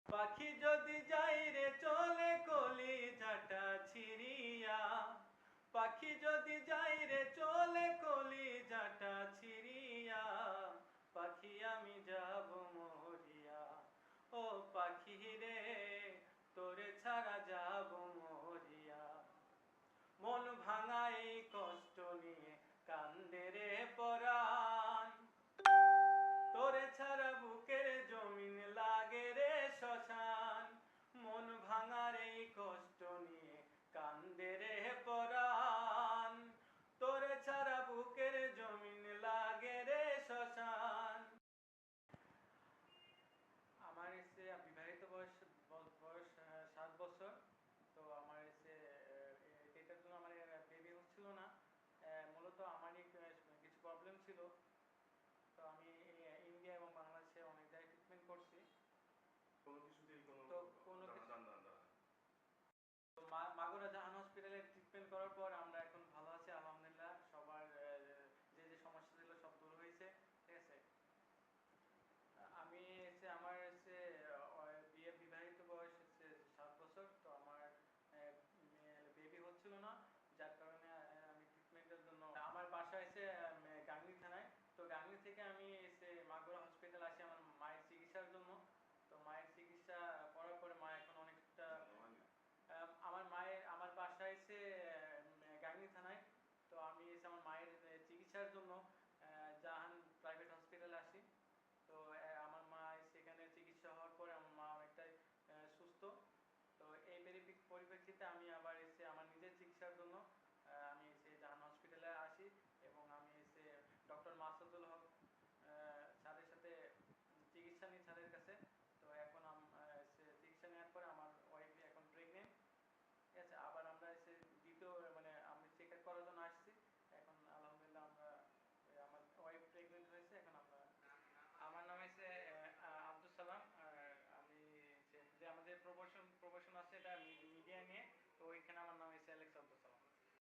পাখি যদি যাই রে চলে কলিজাটা ছিড়িয়া, পাখি যদি যাই রে চলে কলিজাটা ছিড়িয়া, পাখি আমি যাব মরিয়া। ও পাখি রে তোরে ছাড়া যাব মরিয়া। মন ভাঙা এই কষ্ট নিয়ে কান্দে রে পরাণ, তোরে ছাড়া বুকের জমিন লাগে রে শ্মশান। মন ভাঙার এই কষ্ট নিয়ে কান্দে রে পরাণ, তোরে ছাড়া বুকের জমিন লাগে রে শ্মশান। আমার এসে বিবাহিত বয়স বয়স 7 বছর। তো আমার এসে এটার জন্য আমার বেবি হচ্ছিল না। মূলত আমারই কিছু প্রবলেম ছিল। তো আমি ইন্ডিয়া এবং বাংলাদেশে অনেক জায়গায় ট্রিটমেন্ট করছি। কোনো কিছুতেই কোনো তো কোনো দানা কিছু দানা দানা মাগুরা জাহান হসপিটালে ট্রিটমেন্ট করার পর আমরা এখন ভালো আছি আলহামদুলিল্লাহ। সবার যে যে সমস্যা ছিল সব দূর হয়েছে, ঠিক আছে। আমি এসে আমার এসে বিয়ে বিবাহিত বয়স হচ্ছে 7 বছর। তো আমার বেবি হচ্ছিল না, যার কারণে আমি ট্রিটমেন্টের জন্য আমার বাসা এসে গাংনী থানায়। তো গাংনী থেকে আমি এসে মাগুরা হসপিটাল আসি আমার মায়ের চিকিৎসার জন্য। তো মায়ের চিকিৎসা করার পরে মা এখন অনেকটা আমার বাসা এসে গাংনী থানায়। তো আমি এসে আমার মায়ের চিকিৎসার জন্য জাহান প্রাইভেট হসপিটালে আসি। তো আমার মা সেখানে চিকিৎসা হওয়ার পরে আমার মা অনেকটাই সুস্থ। তো এই পরিপ্রেক্ষিতে আমি